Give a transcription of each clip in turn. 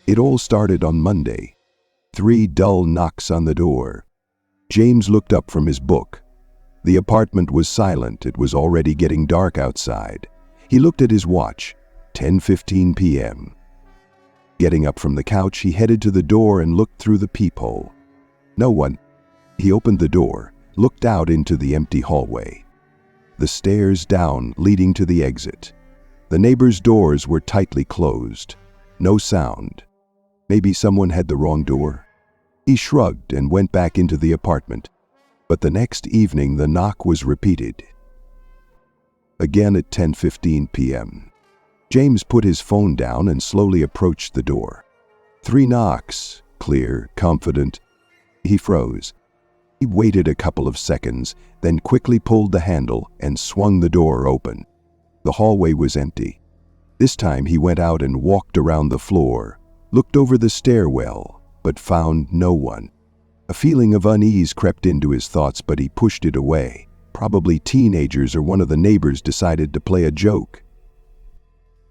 It all started on Monday. 3 dull knocks on the door. James looked up from his book. The apartment was silent. It was already getting dark outside. He looked at his watch. 10:15 p.m. Getting up from the couch, he headed to the door and looked through the peephole. No one. He opened the door, looked out into the empty hallway. The stairs down leading to the exit. The neighbors' doors were tightly closed. No sound. Maybe someone had the wrong door. He shrugged and went back into the apartment. But the next evening the knock was repeated. Again at 10:15 p.m. James put his phone down and slowly approached the door. 3 knocks, clear, confident. He froze. He waited a couple of seconds, then quickly pulled the handle and swung the door open. The hallway was empty. This time he went out and walked around the floor, looked over the stairwell, but found no one. A feeling of unease crept into his thoughts, but he pushed it away. Probably teenagers or one of the neighbors decided to play a joke.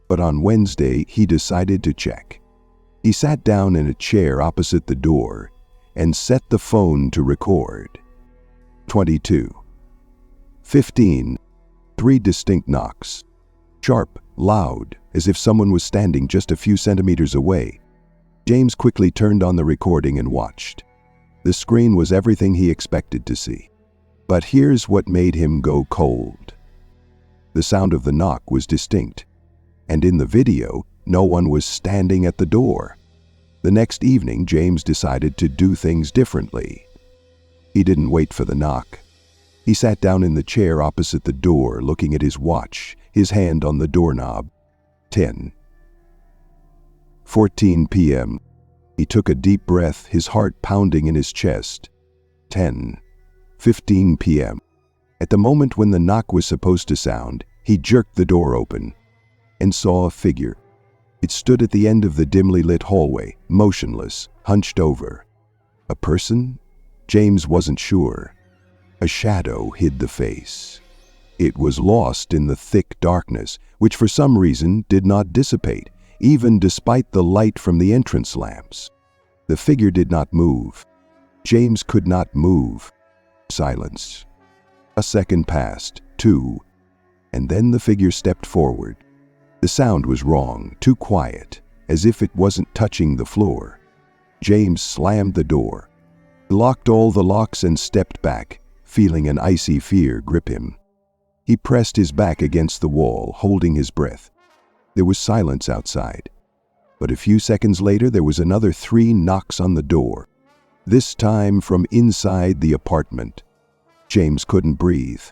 But on Wednesday, he decided to check. He sat down in a chair opposite the door and set the phone to record. 22. 15. 3 distinct knocks. Sharp, loud, as if someone was standing just a few centimeters away. James quickly turned on the recording and watched. The screen was everything he expected to see. But here's what made him go cold. The sound of the knock was distinct. And in the video, no one was standing at the door. The next evening, James decided to do things differently. He didn't wait for the knock. He sat down in the chair opposite the door, looking at his watch, his hand on the doorknob. 10:14 p.m. He took a deep breath, his heart pounding in his chest. 10:15 p.m. At the moment when the knock was supposed to sound, he jerked the door open and saw a figure. It stood at the end of the dimly lit hallway, motionless, hunched over. A person? James wasn't sure. A shadow hid the face. It was lost in the thick darkness, which for some reason did not dissipate, even despite the light from the entrance lamps. The figure did not move. James could not move. Silence. A second passed, 2, and then the figure stepped forward. The sound was wrong, too quiet, as if it wasn't touching the floor. James slammed the door, locked all the locks and stepped back, feeling an icy fear grip him. He pressed his back against the wall, holding his breath. There was silence outside. But a few seconds later, there was another 3 knocks on the door, this time from inside the apartment. James couldn't breathe.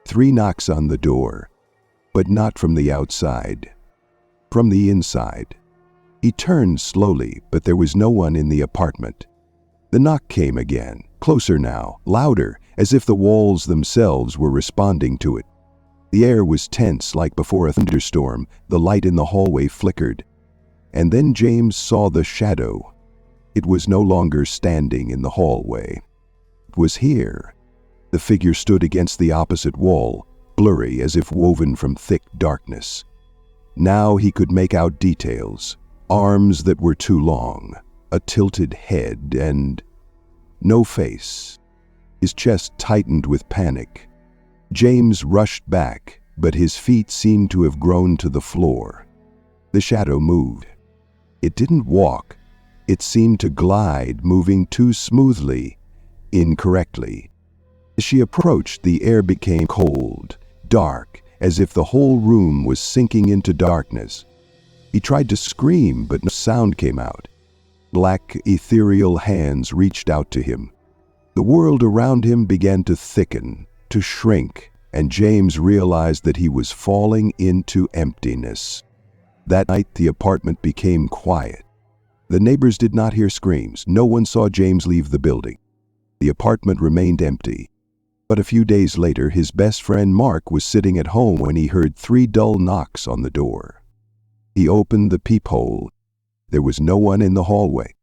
3 knocks on the door, but not from the outside. From the inside. He turned slowly, but there was no one in the apartment. The knock came again, closer now, louder, as if the walls themselves were responding to it. The air was tense like before a thunderstorm. The light in the hallway flickered. And then James saw the shadow. It was no longer standing in the hallway. It was here. The figure stood against the opposite wall, blurry as if woven from thick darkness. Now he could make out details. Arms that were too long, a tilted head, and no face. His chest tightened with panic. James rushed back, but his feet seemed to have grown to the floor. The shadow moved. It didn't walk. It seemed to glide, moving too smoothly, incorrectly. As she approached, the air became cold, dark, as if the whole room was sinking into darkness. He tried to scream, but no sound came out. Black, ethereal hands reached out to him. The world around him began to thicken, to shrink, and James realized that he was falling into emptiness. That night, the apartment became quiet. The neighbors did not hear screams. No one saw James leave the building. The apartment remained empty. But a few days later, his best friend Mark was sitting at home when he heard 3 dull knocks on the door. He opened the peephole. There was no one in the hallway.